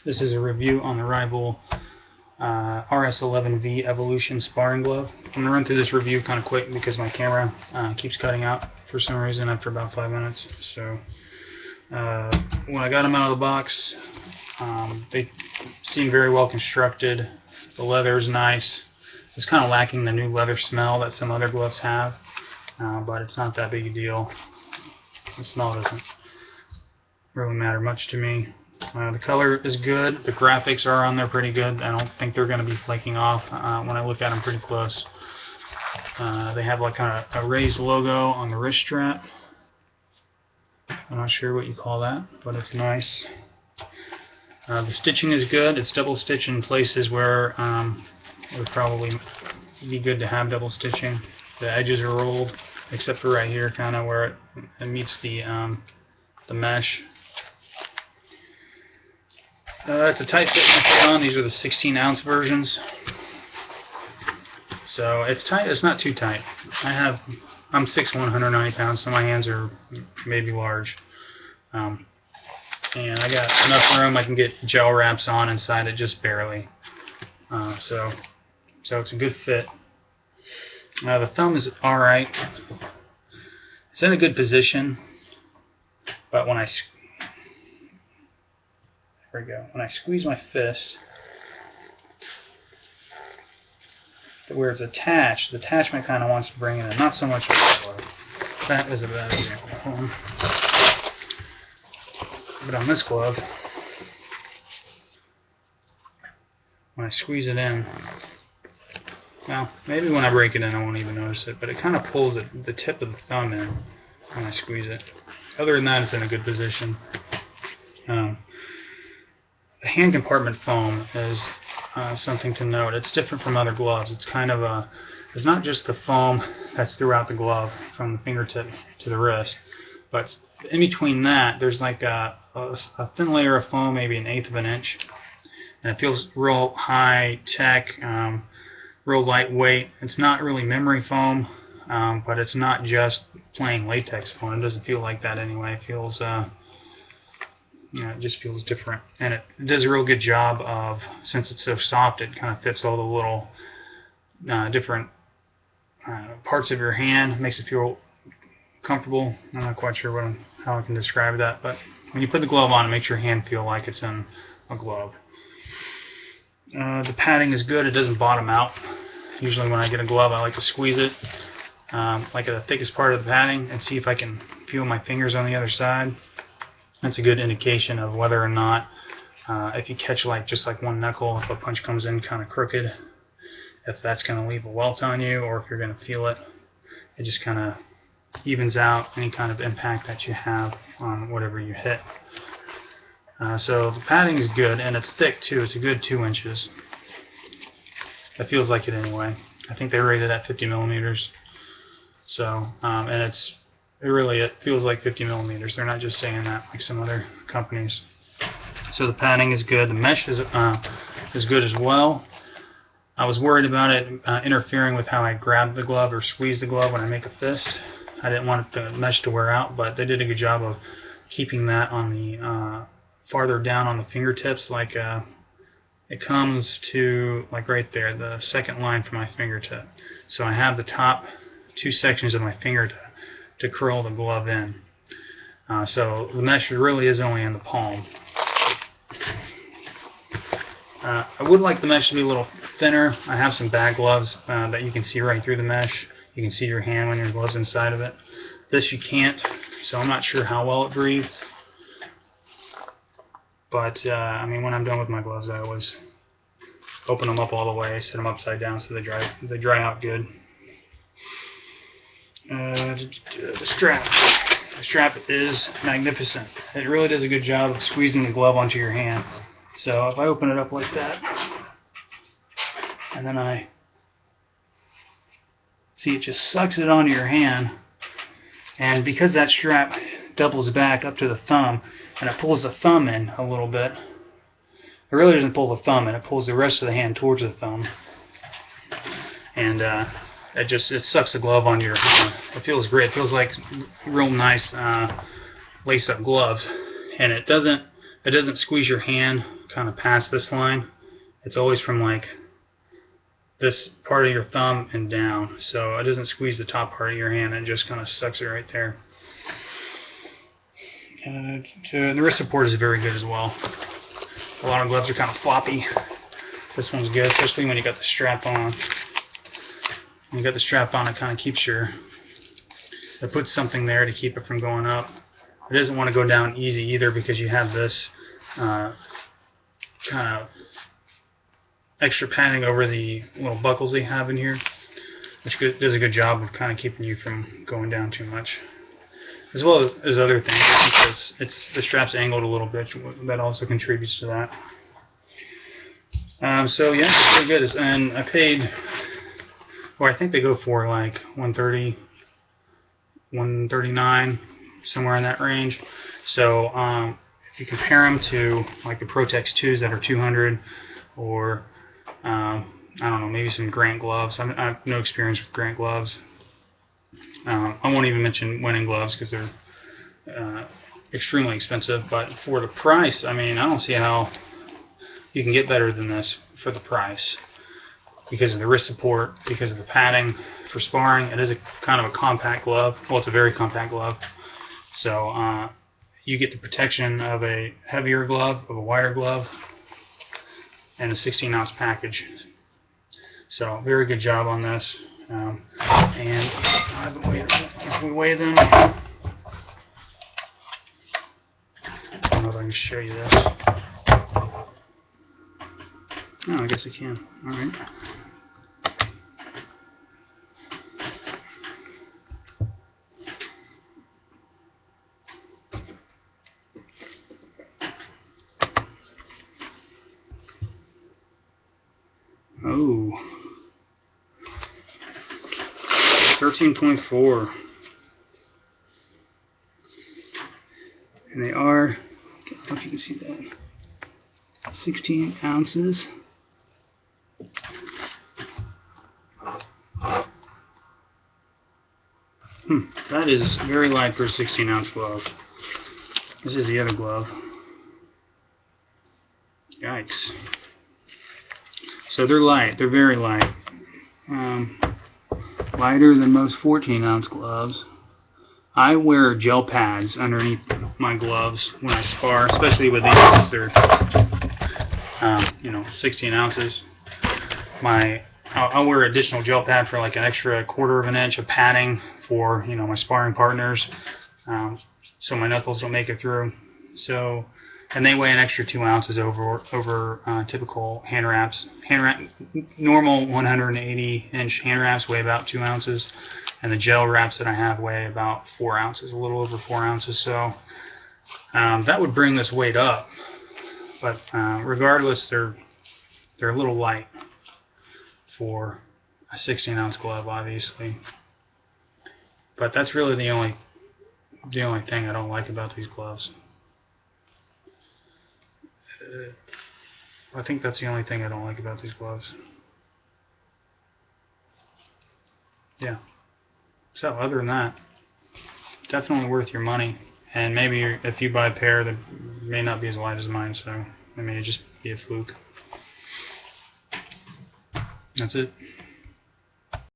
This is a review on the Rival rs11v Evolution sparring glove. I'm going to run through this review kind of quick because my camera keeps cutting out for some reason after about 5 minutes. So when I got them out of the box, they seem very well constructed. The leather is nice. It's kind of lacking the new leather smell that some other gloves have, but it's not that big a deal. The smell doesn't really matter much to me. The color is good. The graphics are on there pretty good. I don't think they're going to be flaking off when I look at them pretty close. They have like kind of a raised logo on the wrist strap. I'm not sure what you call that, but it's nice. The stitching is good. It's double stitched in places where it would probably be good to have double stitching. The edges are rolled, except for right here, kind of where it meets the mesh. It's a tight fit to put on. These are the 16-ounce versions, so it's tight. It's not too tight. I'm 6'1", 190 pounds, so my hands are maybe large, and I got enough room. I can get gel wraps on inside it just barely, so it's a good fit. The thumb is all right. It's in a good position, but when I squeeze my fist, where it's attached, the attachment kind of wants to bring it in. Not so much with the glove. That is a bad example. But on this glove, when I squeeze it in, well, maybe when I break it in I won't even notice it, but it kind of pulls the tip of the thumb in when I squeeze it. Other than that, it's in a good position. The hand compartment foam is something to note. It's different from other gloves. It's kind of it's not just the foam that's throughout the glove from the fingertip to the wrist, but in between that there's like a thin layer of foam, maybe 1/8 of an inch, and it feels real high tech, real lightweight. It's not really memory foam, but it's not just plain latex foam. It doesn't feel like that anyway. It feels it just feels different, and it does a real good job of, since it's so soft, it kind of fits all the little different parts of your hand. It makes it feel comfortable. I'm not quite sure how I can describe that, but when you put the glove on, it makes your hand feel like it's in a glove. The padding is good. It doesn't bottom out. Usually when I get a glove, I like to squeeze it like at the thickest part of the padding and see if I can feel my fingers on the other side. That's a good indication of whether or not, if you catch just like one knuckle, if a punch comes in kind of crooked, if that's going to leave a welt on you, or if you're going to feel it. It just kind of evens out any kind of impact that you have on whatever you hit. So the padding is good, and it's thick too. It's a good 2 inches. It feels like it anyway. I think they rated at 50 millimeters. So, and it feels like 50 millimeters. They're not just saying that like some other companies. So the padding is good. The mesh is good as well. I was worried about it interfering with how I grab the glove or squeeze the glove when I make a fist. I didn't want the mesh to wear out, but they did a good job of keeping that on the farther down on the fingertips. Like it comes to like right there, the second line from my fingertip. So I have the top 2 sections of my finger to curl the glove in. So the mesh really is only in the palm. I would like the mesh to be a little thinner. I have some bag gloves that you can see right through the mesh. You can see your hand when your glove's inside of it. This you can't, so I'm not sure how well it breathes. But I mean, when I'm done with my gloves, I always open them up all the way, set them upside down so they dry out good. The strap is magnificent. It really does a good job of squeezing the glove onto your hand. So if I open it up like that, and then I see, it just sucks it onto your hand, and because that strap doubles back up to the thumb and it pulls the thumb in a little bit, it really doesn't pull the thumb in, it pulls the rest of the hand towards the thumb, and it sucks the glove onto your hand. It feels great. It feels like real nice lace-up gloves, and it doesn't it doesn't squeeze your hand kind of past this line. It's always from like this part of your thumb and down, so it doesn't squeeze the top part of your hand, it just kind of sucks it right there. The wrist support is very good as well. A lot of gloves are kind of floppy. This one's good, especially when you got the strap on. When you got the strap on, it kind of keeps it puts something there to keep it from going up. It doesn't want to go down easy either, because you have this kind of extra padding over the little buckles they have in here, which does a good job of kind of keeping you from going down too much, as well as other things, because the strap's angled a little bit. That also contributes to that. So yeah, it's really good. And I paid, well, I think they go for like $130, $139, somewhere in that range. So if you compare them to like the Protex 2s that are $200, or I don't know, maybe some Grant gloves. I have no experience with Grant gloves. I won't even mention Winning gloves because they're extremely expensive. But for the price, I mean, I don't see how you can get better than this for the price, because of the wrist support, because of the padding for sparring. It is a kind of a compact glove. Well, it's a very compact glove. So you get the protection of a heavier glove, of a wider glove, and a 16-ounce package. So very good job on this. And if we weigh them, I don't know if I can show you this. Oh, I guess I can. All right. Oh, 13.4, and they are, I don't know if you can see that, 16 ounces. That is very light for a 16-ounce glove. This is the other glove. Yikes. So they're light. They're very light. Lighter than most 14-ounce gloves. I wear gel pads underneath my gloves when I spar, especially with these, because they're 16 ounces. I'll wear additional gel pad for like an extra 1/4 of an inch of padding for my sparring partners, so my knuckles don't make it through. So, and they weigh an extra 2 ounces over typical hand wraps. Normal 180-inch hand wraps weigh about 2 ounces, and the gel wraps that I have weigh about 4 ounces, a little over 4 ounces. So that would bring this weight up, but regardless, they're a little light for a 16-ounce glove, obviously. But that's really the only thing I don't like about these gloves. I think that's the only thing I don't like about these gloves. Yeah. So other than that, definitely worth your money. And maybe if you buy a pair, that may not be as light as mine, so it may just be a fluke. That's it.